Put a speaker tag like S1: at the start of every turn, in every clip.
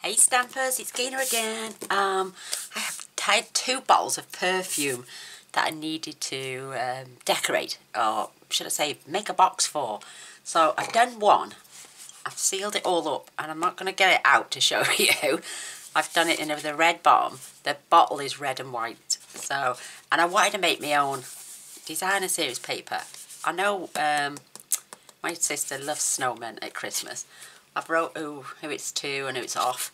S1: Hey Stampers, it's Gaynor again. I had 2 bottles of perfume that I needed to decorate, or should I say make a box for. So I've done one, I've sealed it all up, and I'm not going to get it out to show you. I've done it in with a red bottom. The bottle is red and white. So, and I wanted to make my own designer series paper. I know my sister loves snowmen at Christmas. I've wrote who it's to and who it's off.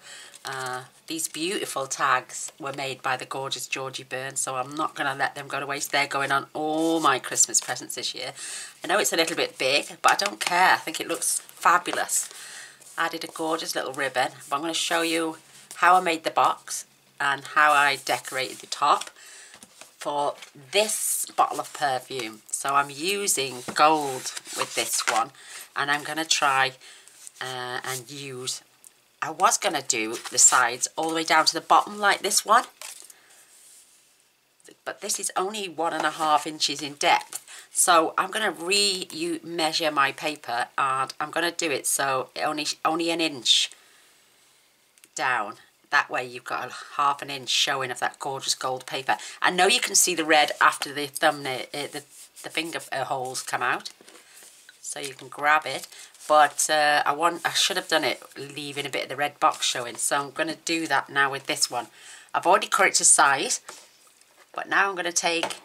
S1: These beautiful tags were made by the gorgeous Georgie Burns, so I'm not going to let them go to waste. They're going on all my Christmas presents this year. I know it's a little bit big, but I don't care. I think it looks fabulous. I added a gorgeous little ribbon, but I'm going to show you how I made the box and how I decorated the top for this bottle of perfume. So I'm using gold with this one, and I'm going to try and use, I was going to do the sides all the way down to the bottom like this one, but this is only 1.5 inches in depth. So I'm going to measure my paper, and I'm going to do it so only an inch down. That way you've got a 1/2 inch showing of that gorgeous gold paper. I know you can see the red after the thumbnail, the finger holes come out, so you can grab it. But I should have done it leaving a bit of the red box showing. So I'm going to do that now with this one. I've already cut it to size, but now I'm going to take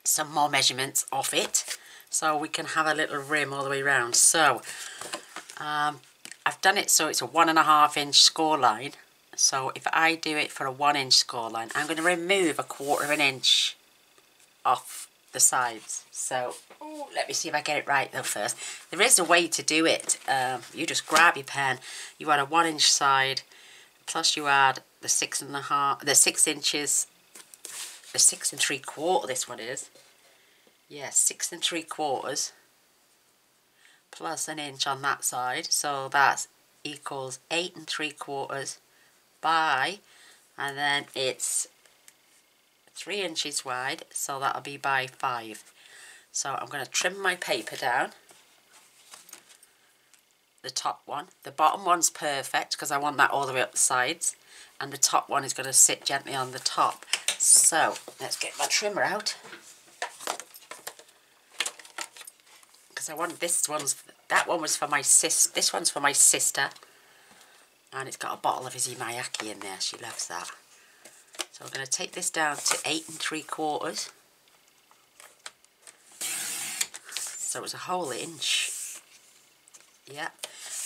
S1: some more measurements off it so we can have a little rim all the way around. So I've done it so it's a 1.5 inch score line. So if I do it for a 1 inch score line, I'm going to remove 1/4 inch off the sides. So let me see if I get it right though first. There is a way to do it. You just grab your pen, you add a 1 inch side, plus you add the 6 inches, the 6 3/4 this one is. Yeah, 6 3/4 plus an inch on that side. So that equals 8 3/4 by, and then it's 3 inches wide, so that'll be by 5. So I'm going to trim my paper down. The top one. The bottom one's perfect because I want that all the way up the sides. And the top one is going to sit gently on the top. So let's get my trimmer out. Because I want that one was for my this one's for my sister. And it's got a bottle of Izzy-Miyake in there. She loves that. So I'm going to take this down to 8 3/4. So it's a whole inch. Yeah.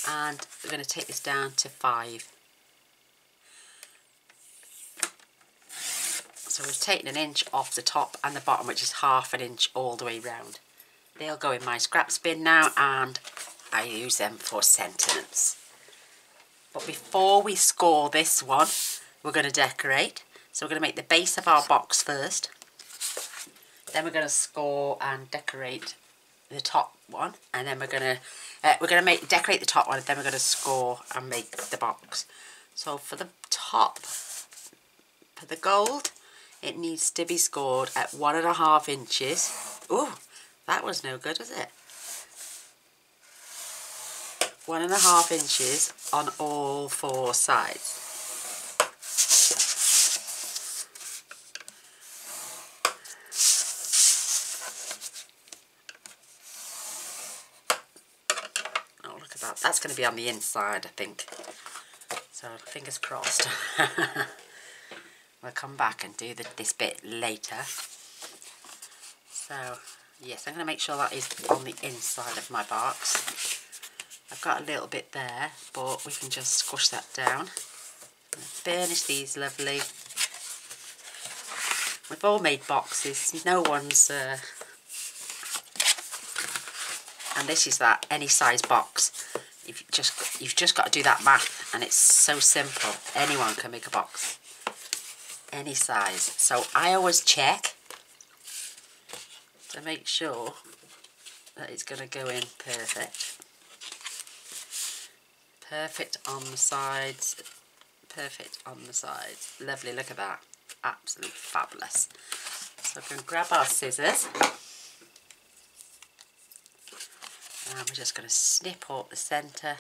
S1: And we're going to take this down to 5. So we've taken an inch off the top and the bottom, which is 1/2 inch all the way round. They'll go in my scraps bin now, and I use them for sentiments. But before we score this one, we're going to decorate. So we're going to make the base of our box first. Then we're going to score and decorate the top one, and then we're going to decorate the top one, and then we're going to score and make the box. So for the top, for the gold, it needs to be scored at 1.5 inches. Ooh, that was no good, was it? 1.5 inches on all 4 sides. That's going to be on the inside, I think. So fingers crossed. We'll come back and do this bit later. So yes, I'm going to make sure that is on the inside of my box. I've got a little bit there, but we can just squish that down. Burnish these lovely. We've all made boxes. No one's... and this is that any size box. You've just got to do that math, and it's so simple. Anyone can make a box, any size. So I always check to make sure that it's going to go in perfect. Perfect on the sides. Perfect on the sides. Lovely. Look at that. Absolutely fabulous. So we can grab our scissors. And we're just going to snip up the centre.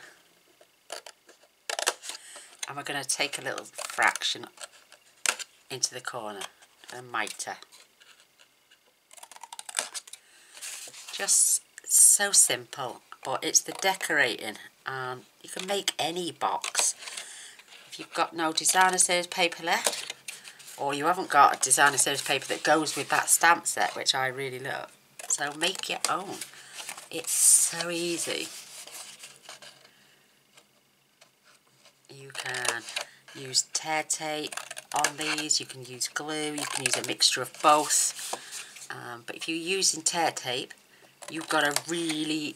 S1: and we're going to take a little fraction into the corner, a mitre. Just so simple, but it's the decorating, and you can make any box. If you've got no designer series paper left, or you haven't got a designer series paper that goes with that stamp set, which I really love, so make your own. It's so easy. You can use tear tape on these, you can use glue, you can use a mixture of both, but if you're using tear tape, you've got to really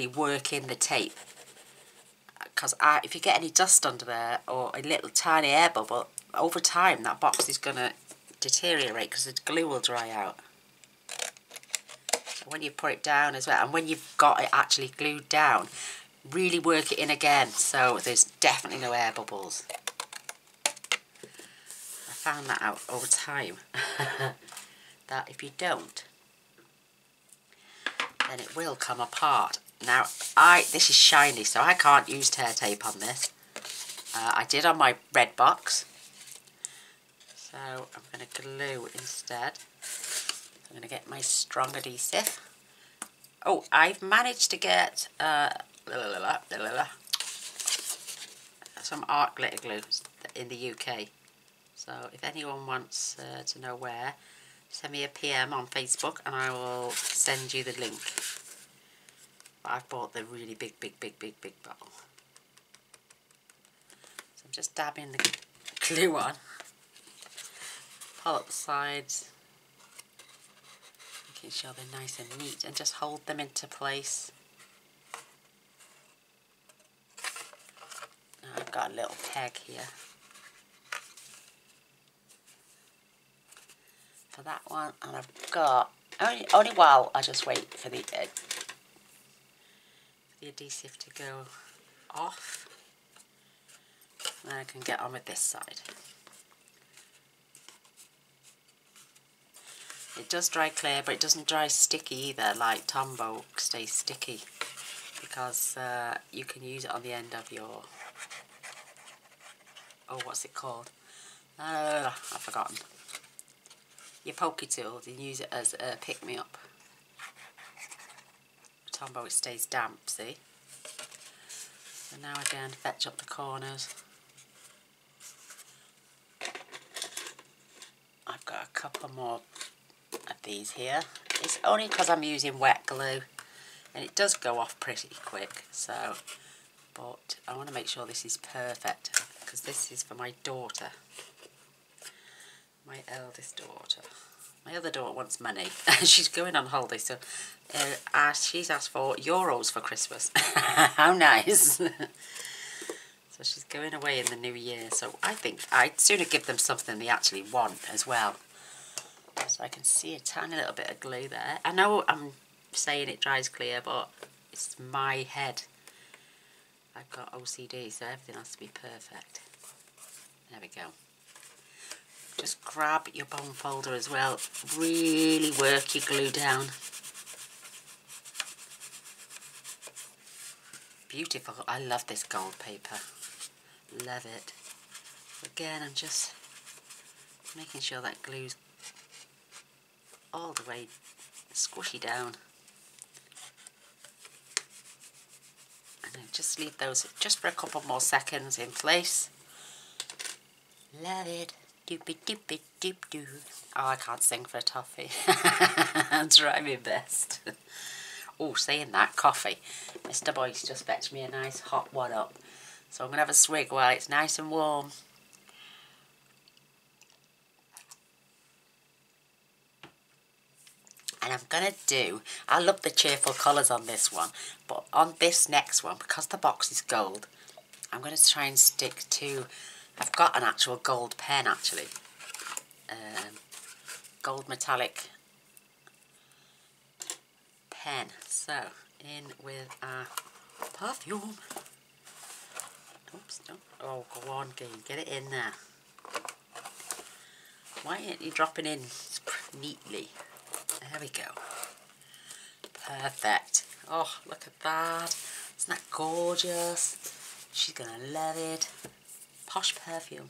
S1: work in the tape, because if you get any dust under there or a little tiny air bubble, over time that box is going to deteriorate because the glue will dry out. So when you put it down as well, and when you've got it actually glued down, really work it in again so there's definitely no air bubbles. I found that out over time that if you don't, then it will come apart. Now this is shiny, so I can't use tear tape on this. I did on my red box, so I'm going to glue instead. I'm going to get my strong adhesive. Oh, I've managed to get some art glitter glue in the UK. So if anyone wants to know where, send me a PM on Facebook and I will send you the link. But I've bought the really big bottle. So I'm just dabbing the glue on. Pull up the sides, making sure they're nice and neat, and just hold them into place. Now I've got a little peg here for that one, and I've got only while I just wait for the adhesive to go off, and then I can get on with this side. It does dry clear, but it doesn't dry sticky either, like Tombow stays sticky, because you can use it on the end of your, oh, what's it called? I've forgotten. Your pokey tool, you can use it as a pick-me-up. Tombow, it stays damp, see? So now again, fetch up the corners. I've got a couple more of these here. It's only because I'm using wet glue, and it does go off pretty quick, so, but I want to make sure this is perfect, because this is for my daughter, my eldest daughter. My other daughter wants money. She's going on holiday, so she's asked for euros for Christmas. How nice. So she's going away in the new year, so I think I'd sooner give them something they actually want as well. So I can see a tiny little bit of glue there. I know I'm saying it dries clear, but it's my head. I've got OCD, so everything has to be perfect. There we go. Just grab your bone folder as well. Really work your glue down. Beautiful. I love this gold paper. Love it. Again, I'm just making sure that glue's all the way squishy down. And then just leave those just for a couple more seconds in place. Love it. Doopy doopy doop doo. Oh, I can't sing for a toffee. I'll try my best. Oh, saying that, coffee. Mr. Boyce just fetched me a nice hot one up. So I'm going to have a swig while it's nice and warm. And I'm going to do, I love the cheerful colours on this one, but on this next one, because the box is gold, I'm going to try and stick to, I've got an actual gold pen actually, gold metallic pen. So, in with our perfume. Oops, don't, oh, go on, get it in there. Why aren't you dropping in neatly? There we go. Perfect. Oh, look at that. Isn't that gorgeous? She's going to love it. posh perfume.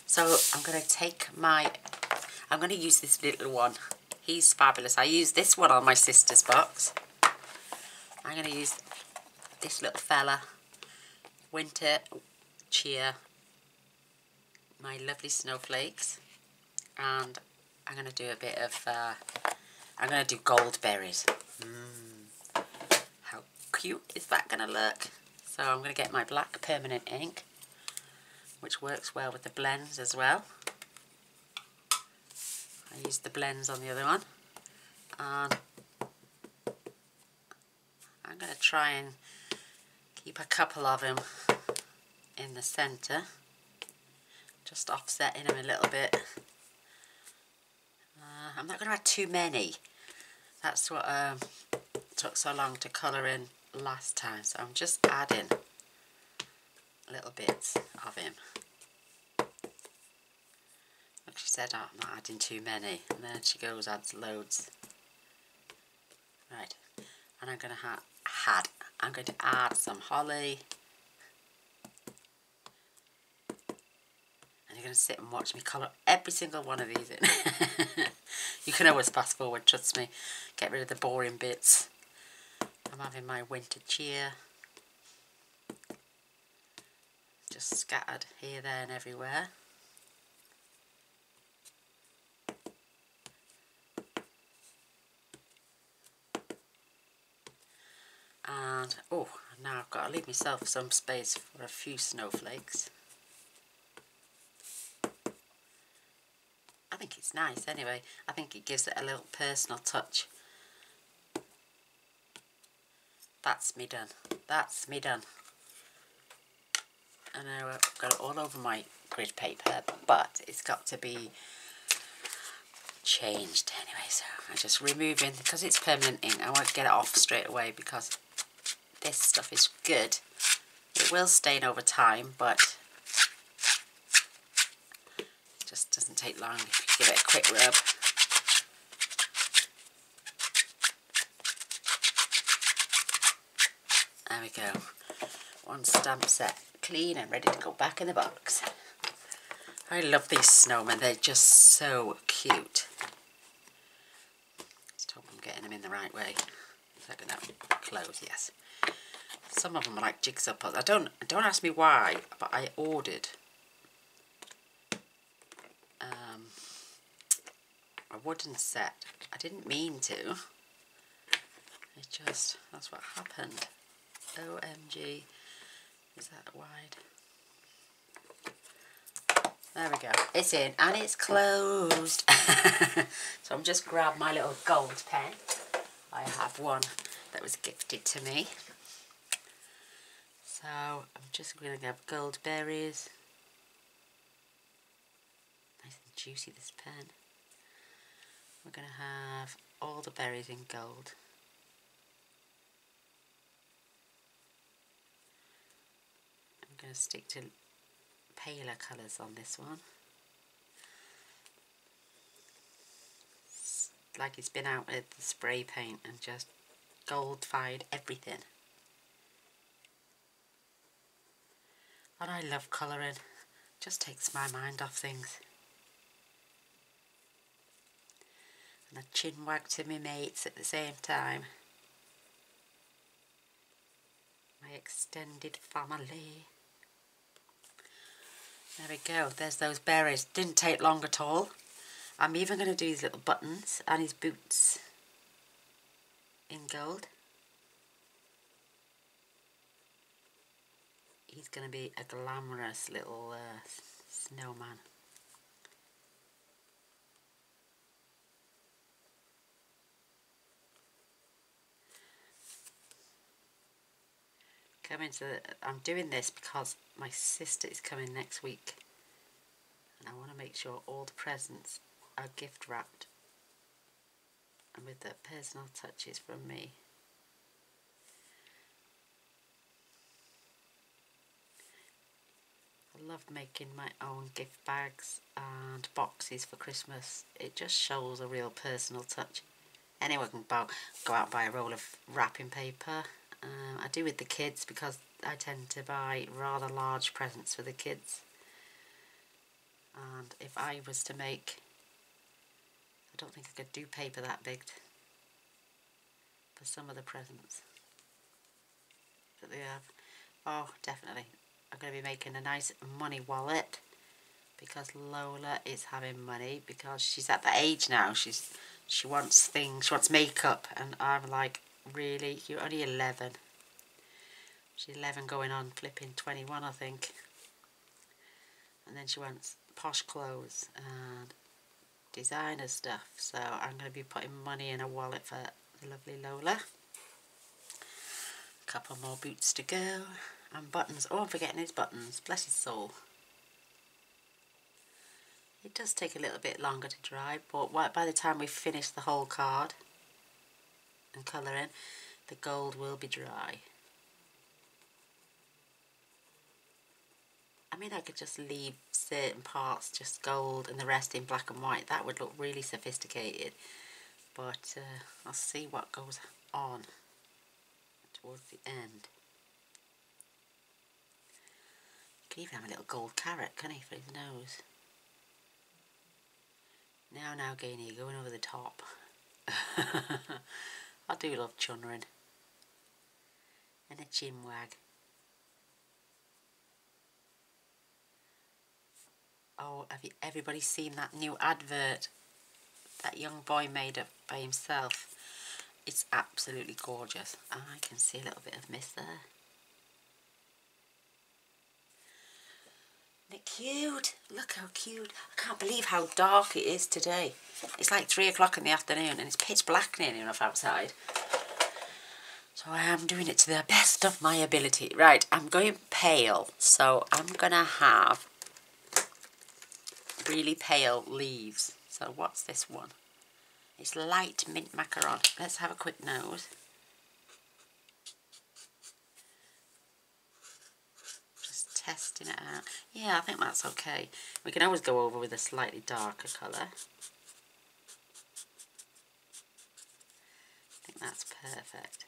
S1: So I'm going to take I'm going to use this little one. He's fabulous. I used this one on my sister's box. I'm going to use this little fella. Winter Cheer. My lovely snowflakes. And I'm going to do a bit of, I'm going to do gold berries. How cute is that going to look? So I'm going to get my black permanent ink, which works well with the blends as well. I used the blends on the other one. And I'm going to try and keep a couple of them in the centre. Just offsetting them a little bit. I'm not going to add too many. That's what took so long to colour in last time. So I'm just adding little bits of him. Like she said, oh, I'm not adding too many. And then she goes, adds loads. Right. And I'm going to add some holly. And you're going to sit and watch me colour every single one of these in. You can always fast forward, trust me. Get rid of the boring bits. I'm having my winter cheer. Just scattered here, there and everywhere. And, oh, now I've got to leave myself some space for a few snowflakes. I think it's nice anyway. I think it gives it a little personal touch. That's me done. That's me done. I know I've got it all over my grid paper, but it's got to be changed anyway. So I'm just removing, because it's permanent ink, I want to get it off straight away because this stuff is good. It will stain over time, but it just doesn't take long if you give it a quick rub. There we go. One stamp set clean and ready to go back in the box. I love these snowmen. They're just so cute. Just hope I'm getting them in the right way. So I can close, yes. Some of them are like jigsaw puzzles. Don't ask me why, but I ordered a wooden set. I didn't mean to. It just, that's what happened. OMG. Is that wide? There we go. It's in and it's closed. So I'm just grab my little gold pen. I have one that was gifted to me. So I'm just going to grab gold berries. Nice and juicy, this pen. We're going to have all the berries in gold. I'm going to stick to paler colours on this one. It's like it's been out with the spray paint and just gold-fied everything. And I love colouring. Just takes my mind off things. And a chin wag to my mates at the same time. My extended family. There we go, there's those berries. Didn't take long at all. I'm even going to do his little buttons and his boots in gold. He's going to be a glamorous little snowman. I'm doing this because my sister is coming next week and I want to make sure all the presents are gift wrapped and with the personal touches from me. I love making my own gift bags and boxes for Christmas. It just shows a real personal touch. Anyone can go out and buy a roll of wrapping paper. I do with the kids because I tend to buy rather large presents for the kids. And if I was to make, I don't think I could do paper that big for some of the presents that they have. Oh, definitely. I'm going to be making a nice money wallet because Lola is having money because she's at the age now. She wants things, she wants makeup, and I'm like, really? You're only 11. She's 11 going on flipping 21, I think. And then she wants posh clothes and designer stuff. So I'm going to be putting money in a wallet for the lovely Lola. A couple more boots to go. And buttons. Oh, I'm forgetting his buttons. Bless his soul. It does take a little bit longer to dry, but by the time we finish the whole card and colouring, the gold will be dry. I mean, I could just leave certain parts just gold and the rest in black and white. That would look really sophisticated. But I'll see what goes on towards the end. You can even have a little gold carrot, can he, for his nose? Now, Gaynor, you're going over the top. I do love chunnering. And a chin wag. Oh, have everybody seen that new advert that young boy made up by himself? It's absolutely gorgeous. I can see a little bit of mist there. Isn't it cute? Look how cute. I can't believe how dark it is today. It's like 3 o'clock in the afternoon and it's pitch black nearly enough outside. So I am doing it to the best of my ability. Right, I'm going pale. So I'm going to have really pale leaves. So what's this one? It's light mint macaron. Let's have a quick nose. Testing it out. Yeah, I think that's okay. We can always go over with a slightly darker colour. I think that's perfect.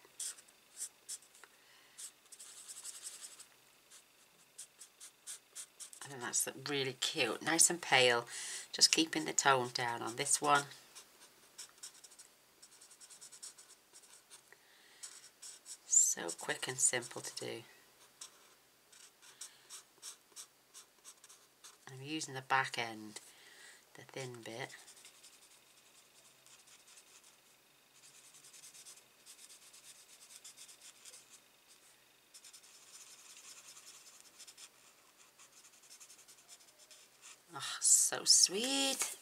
S1: I think that's really cute. Nice and pale. Just keeping the tone down on this one. So quick and simple to do. I'm using the back end, the thin bit. Oh, so sweet.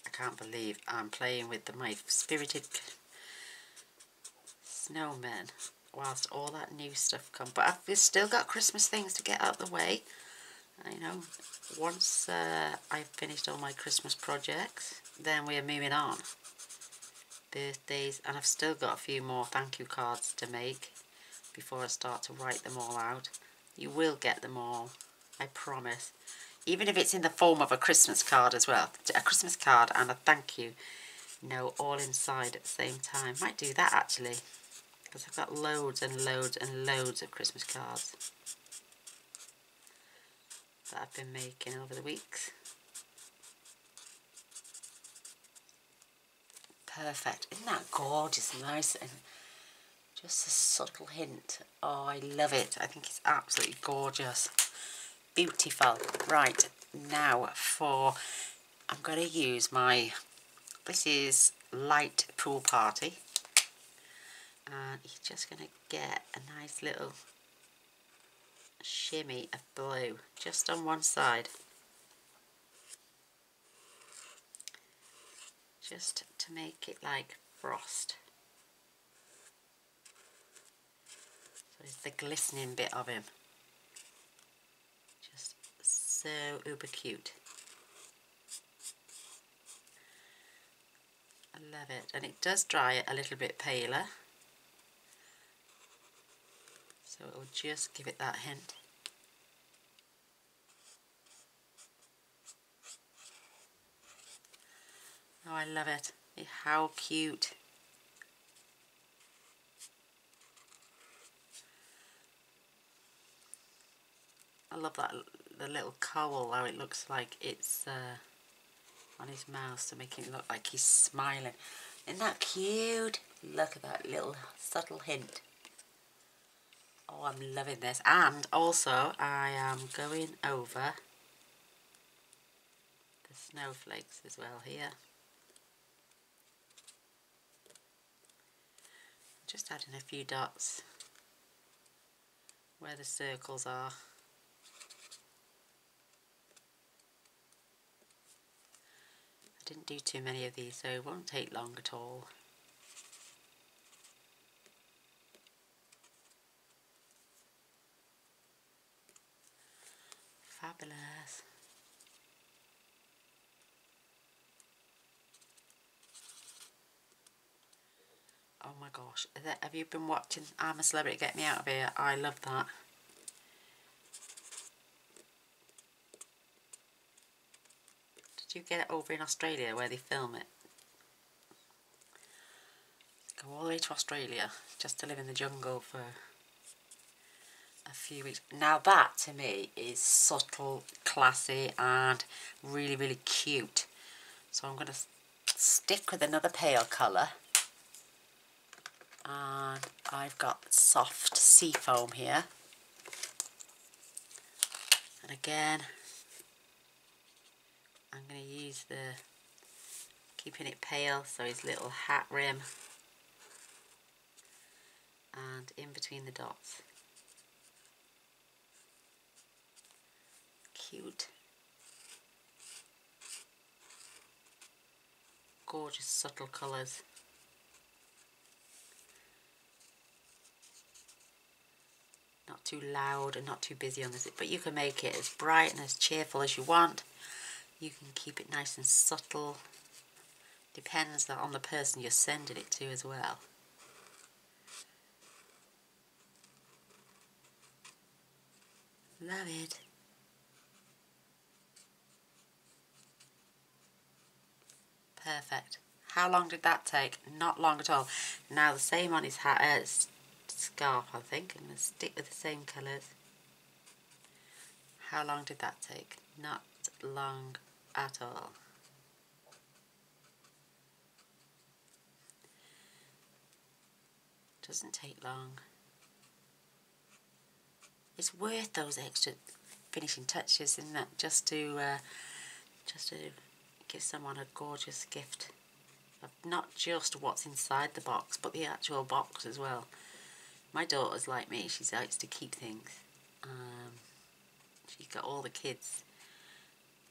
S1: I can't believe I'm playing with my spirited snowmen whilst all that new stuff comes. But I've still got Christmas things to get out of the way. You know, once I've finished all my Christmas projects, then we are moving on. Birthdays, and I've still got a few more thank you cards to make before I start to write them all out. You will get them all, I promise. Even if it's in the form of a Christmas card as well. A Christmas card and a thank you note all inside at the same time. Might do that actually, because I've got loads and loads and loads of Christmas cards that I've been making over the weeks. Perfect. Isn't that gorgeous? Nice and just a subtle hint. Oh, I love it. I think it's absolutely gorgeous. Beautiful. Right, now I'm going to use my, this is Light Pool Party. And you're just going to get a nice little shimmy of blue just on one side. Just to make it like frost. So it's the glistening bit of him. Just so uber cute. I love it. And it does dry it a little bit paler. So it will just give it that hint. Oh, I love it. How cute. I love that, the little cowl, how it looks like it's on his mouth to make it look like he's smiling. Isn't that cute? Look at that little subtle hint. Oh, I'm loving this. And also, I am going over the snowflakes as well here. Just adding a few dots where the circles are. I didn't do too many of these, so it won't take long at all. Fabulous. Oh my gosh, have you been watching I'm a Celebrity, Get Me Out of Here? I love that. Did you get it over in Australia where they film it? Go all the way to Australia just to live in the jungle for a few weeks. Now that to me is subtle, classy and really, really cute. So I'm going to stick with another pale colour. And I've got soft sea foam here. And again, I'm going to use the, keeping it pale, so his little hat rim. And in between the dots. Cute. Gorgeous subtle colours. Not too loud and not too busy on this, but you can make it as bright and as cheerful as you want. You can keep it nice and subtle. Depends on the person you're sending it to as well. Love it. Perfect. How long did that take? Not long at all. Now the same on his hat, scarf, I think. I'm going to stick with the same colours. How long did that take? Not long at all. Doesn't take long. It's worth those extra finishing touches, isn't it? Just to give someone a gorgeous gift of not just what's inside the box, but the actual box as well. My daughter's like me; she likes to keep things. She's got all the kids'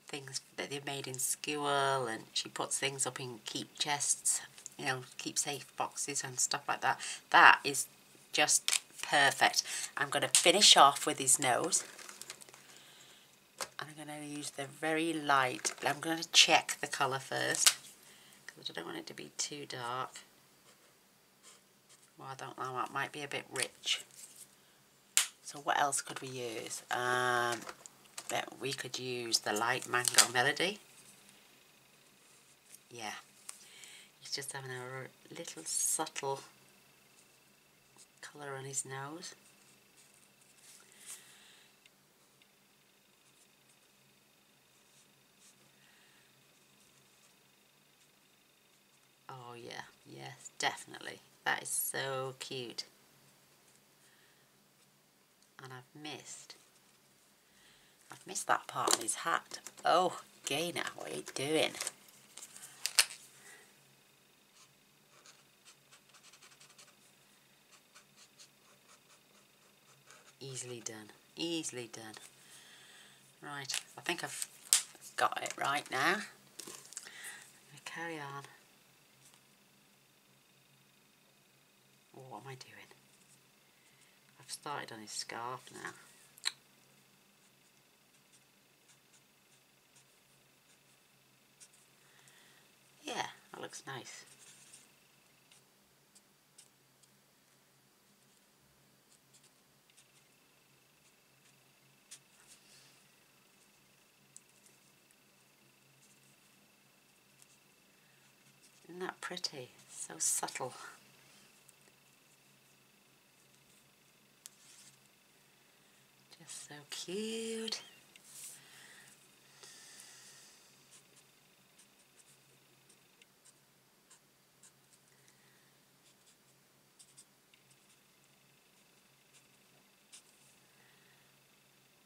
S1: things that they've made in school, and she puts things up in keep chests, you know, keep safe boxes and stuff like that. That is just perfect. I'm going to finish off with his nose. I'm going to use the very light. I'm going to check the colour first because I don't want it to be too dark. Well, I don't know, it might be a bit rich. So what else could we use? We could use the light Mango Melody. Yeah, he's just having a little subtle colour on his nose. Oh yeah, yes, definitely. That is so cute. And I've missed that part of his hat. Oh, Gaynor, what are you doing? Easily done, easily done. Right, I think I've got it right now. I'm going to carry on. Oh, what am I doing? I've started on his scarf now. Yeah, that looks nice. Isn't that pretty? So subtle. So cute.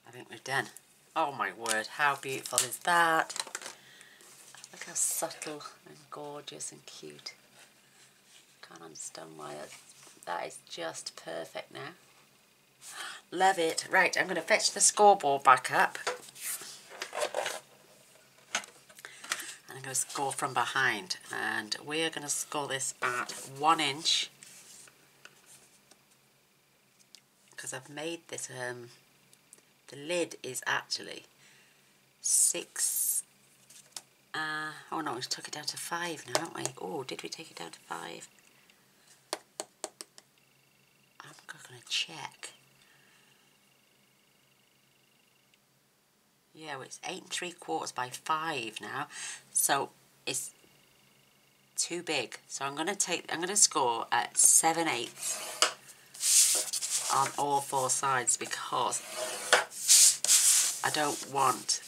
S1: I think we're done. Oh my word, how beautiful is that? Look how subtle and gorgeous and cute. Can't understand why that is just perfect now. Love it. Right, I'm going to fetch the scoreboard back up. And I'm going to score from behind. And we're going to score this at 1 inch. Because I've made this, the lid is actually 6. Oh no, we took it down to 5 now, haven't we? Oh, did we take it down to 5? I'm going to check. Yeah, well, it's 8 3/4 by 5 now, so it's too big. So I'm going to score at 7/8 on all 4 sides because I don't want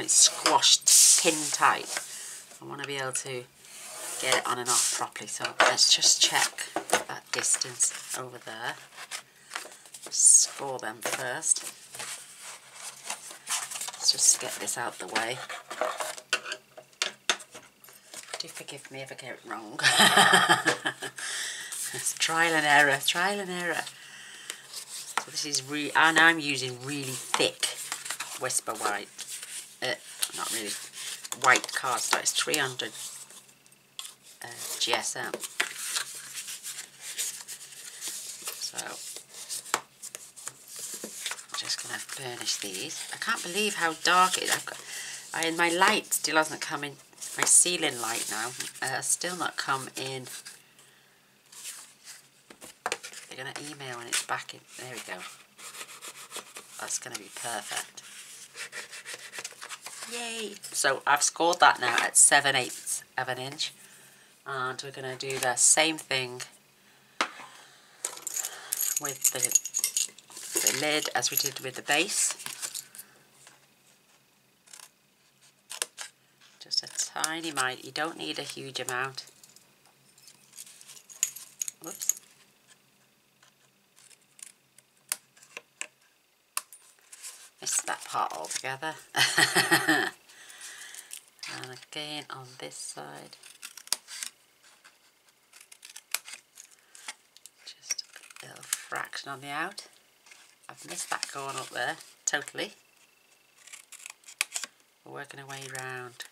S1: it squashed pin tight. I want to be able to get it on and off properly. So let's just check that distance over there. Score them first. Let's just get this out the way. Do forgive me if I get it wrong. It's trial and error, trial and error. So this is really, and I'm using really thick Whisper White. Not really white cardstock. It's 300 GSM. So I'm just going to burnish these. I can't believe how dark it is. My light still hasn't come in. My ceiling light now still not come in. They're going to email when it's back in. There we go. That's going to be perfect. Yay! So I've scored that now at 7/8 of an inch. And we're going to do the same thing with the lid as we did with the base. Just a tiny amount. You don't need a huge amount. Whoops. Missed that part altogether. And again on this side. Just a little fraction on the out. I've missed that going up there, totally. We're working our way round.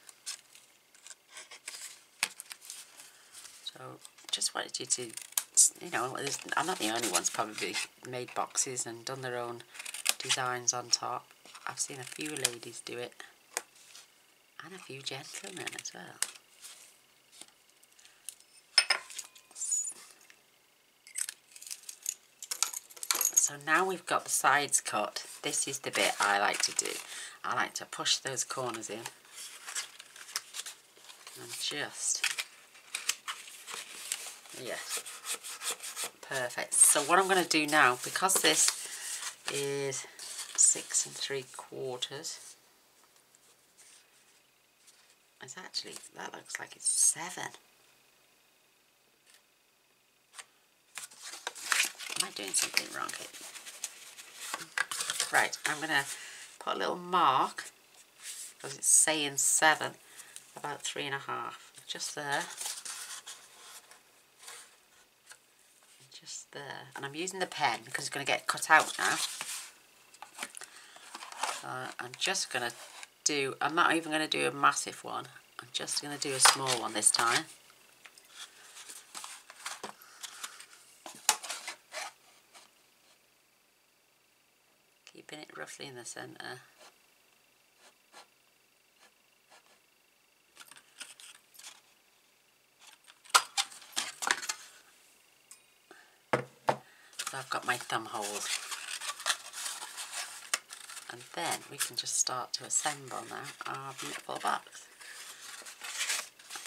S1: So just wanted you to, you know, I'm not the only one's probably made boxes and done their own designs on top. I've seen a few ladies do it. And a few gentlemen as well. So now we've got the sides cut. This is the bit I like to do. I like to push those corners in. And just, yeah, perfect. So what I'm going to do now, because this is 6 3/4, it's actually, that looks like it's 7. Am I doing something wrong here? Right, I'm going to put a little mark, because it's saying 7, about 3.5, just there. Just there. And I'm using the pen, because it's going to get cut out now. I'm just going to do, I'm not even going to do a massive one. I'm just going to do a small one this time. Keeping it roughly in the centre. So I've got my thumb holes. And then we can just start to assemble now our beautiful box.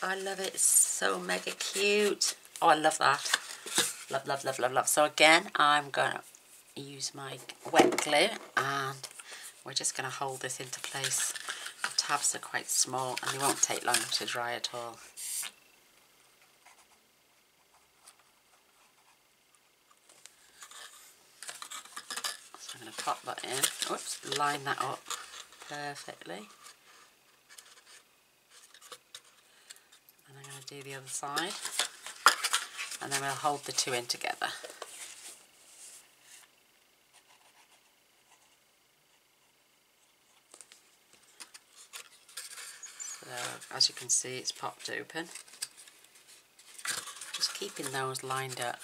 S1: I love it, it's so mega cute. Oh, I love that. Love, love, love, love, love. So again, I'm going to use my wet glue, and we're just going to hold this into place. The tabs are quite small and they won't take long to dry at all. So I'm going to pop that in. Oops, line that up perfectly. And I'm going to do the other side. And then we'll hold the two in together. So as you can see, it's popped open. Just keeping those lined up.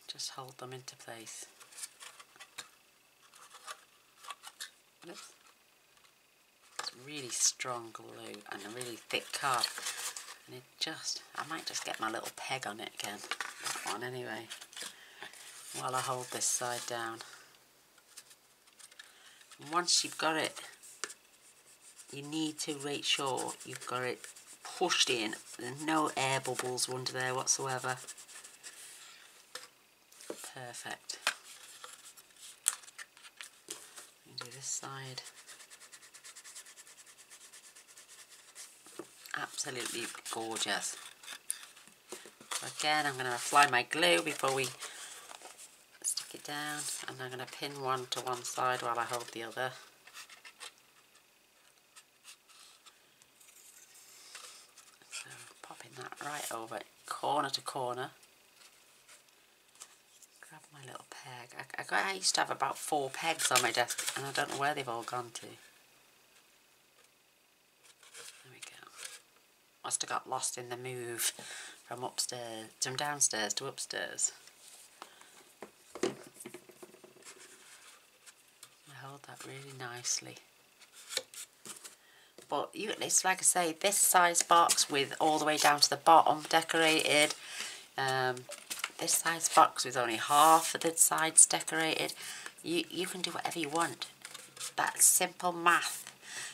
S1: Just hold them into place. Oops. It's really strong glue and a really thick card. And it just, I might just get my little peg on it again. That one anyway. While I hold this side down. And once you've got it, you need to make sure you've got it pushed in. There's no air bubbles under there whatsoever. Perfect. Do this side. Absolutely gorgeous. So again, I'm going to apply my glue before we stick it down, and I'm going to pin one to one side while I hold the other. So popping that right over, corner to corner. Grab my little peg. I used to have about 4 pegs on my desk, and I don't know where they've all gone to. Must have got lost in the move from upstairs, from downstairs to upstairs. I hold that really nicely. But it's like I say, this size box with all the way down to the bottom decorated. This size box with only half of the sides decorated. You can do whatever you want. That simple math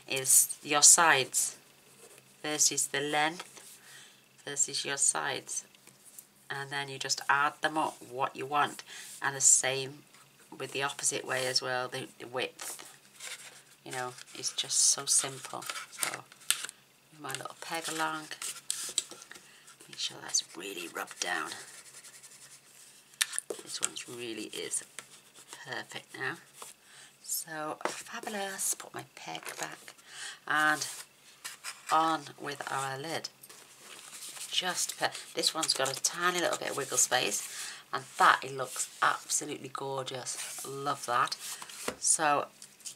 S1: is your sides versus the length versus your sides, and then you just add them up what you want, and the same with the opposite way as well, the width, you know, it's just so simple. So move my little peg along, make sure that's really rubbed down. This one really is perfect now. So fabulous. Put my peg back and on with our lid. This one's got a tiny little bit of wiggle space, and that, it looks absolutely gorgeous. Love that. So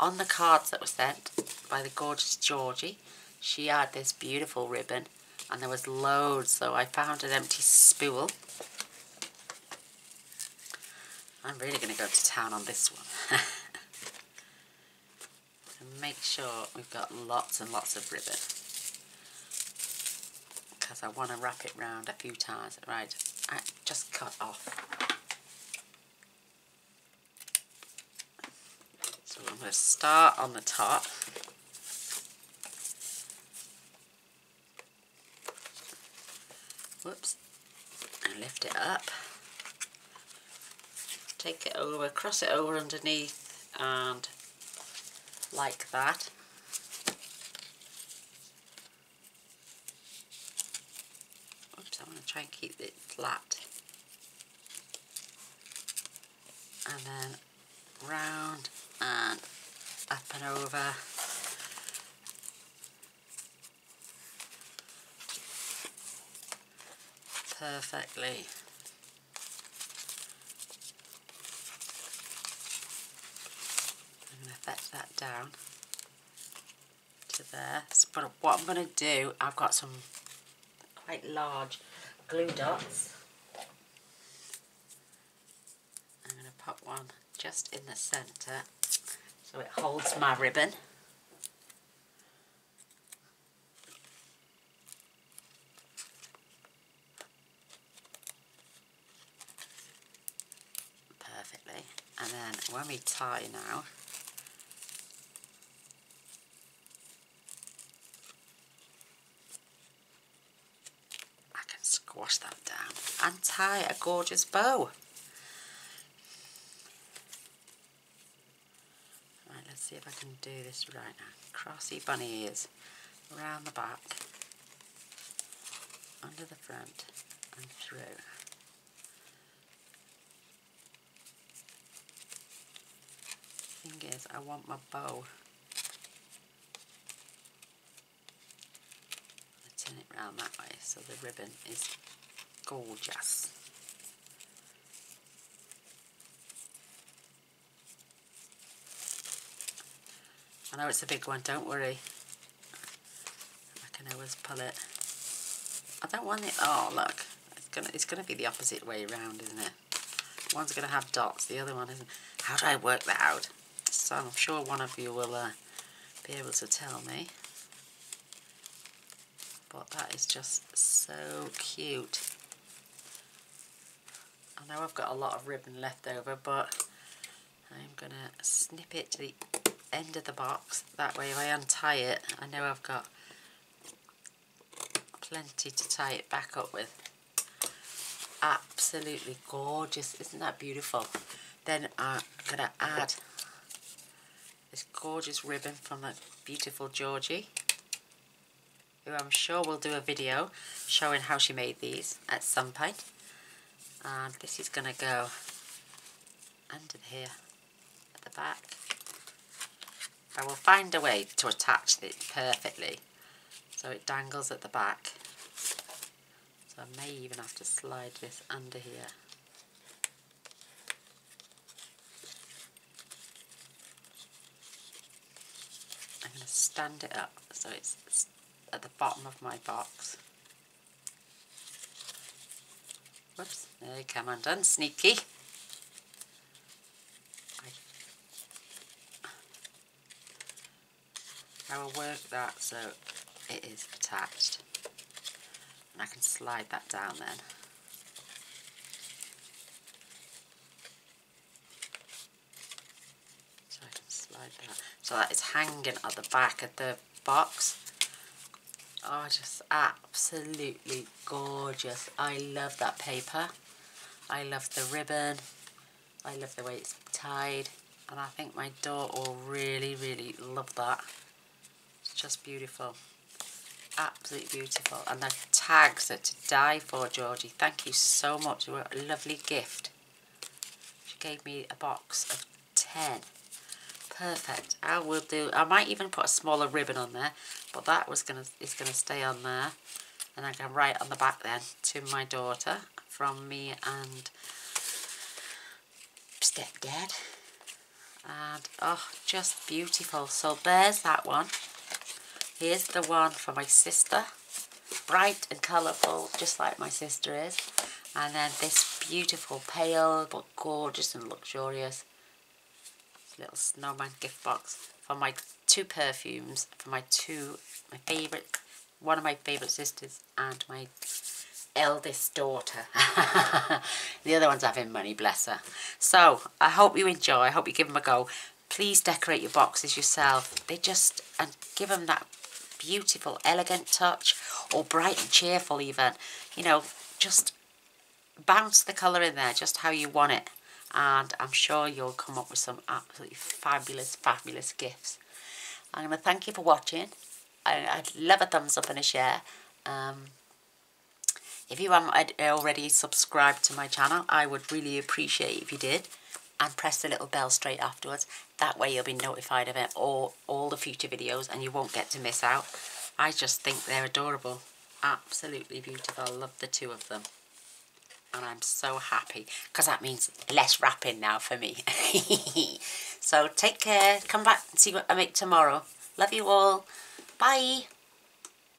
S1: on the cards that were sent by the gorgeous Georgie, she had this beautiful ribbon, and there was loads, so I found an empty spool. I'm really going to go to town on this one. And make sure we've got lots and lots of ribbon, because I want to wrap it round a few times. Right, I just cut off. So I'm going to start on the top. Whoops. And lift it up. Take it over, cross it over underneath, and like that. Oops, I want to try and keep it flat. And then round and up and over. Perfectly. I'm going to fetch that down to there. But what I'm going to do, I've got some quite large glue dots. I'm going to pop one just in the centre so it holds my ribbon. Perfectly. And then when we tie now, I can squash that down and tie a gorgeous bow. see if I can do this right now. Crossy bunny ears around the back, under the front and through. Thing is, I want my bow. I turn it round that way so the ribbon is gorgeous. I know it's a big one, don't worry. I can always pull it. I don't want it, oh look, it's gonna be the opposite way around, isn't it? One's gonna have dots, the other one isn't. How do I work that out? So I'm sure one of you will be able to tell me. But that is just so cute. I know I've got a lot of ribbon left over, but I'm gonna snip it to the end of the box. That way if I untie it, I know I've got plenty to tie it back up with. Absolutely gorgeous, isn't that beautiful? Then I'm gonna add this gorgeous ribbon from that beautiful Georgie, who I'm sure will do a video showing how she made these at some point. And this is gonna go under here at the back. I will find a way to attach it perfectly so it dangles at the back. So I may even have to slide this under here. I'm going to stand it up so it's at the bottom of my box. Whoops, there you come undone, sneaky. I will work that so it is attached. And I can slide that down then. So I can slide that. So that is hanging at the back of the box. Oh, just absolutely gorgeous. I love that paper. I love the ribbon. I love the way it's tied. And I think my daughter will really, really love that. It's just beautiful. Absolutely beautiful. And the tags are to die for, Georgie. Thank you so much. You were a lovely gift. She gave me a box of 10. Perfect. I will do. I might even put a smaller ribbon on there, but that is gonna stay on there. And I can write on the back then, to my daughter, from me and stepdad. And oh, just beautiful. So there's that one. Here's the one for my sister. Bright and colourful, just like my sister is. And then this beautiful, pale, but gorgeous and luxurious little snowman gift box for my 2 perfumes, for my favourite, one of my favourite sisters and my eldest daughter. The other one's having money, bless her. So I hope you enjoy. I hope you give them a go. Please decorate your boxes yourself. They just, and give them that beautiful, elegant touch, or bright and cheerful even. You know, just bounce the colour in there just how you want it. And I'm sure you'll come up with some absolutely fabulous, fabulous gifts. I'm going to thank you for watching. I'd love a thumbs up and a share. If you haven't already subscribed to my channel, I would really appreciate it if you did. And press the little bell straight afterwards. That way you'll be notified of it, or all the future videos, and you won't get to miss out. I just think they're adorable. Absolutely beautiful. I love the 2 of them. And I'm so happy, because that means less wrapping now for me. So take care. Come back and see what I make tomorrow. Love you all. Bye.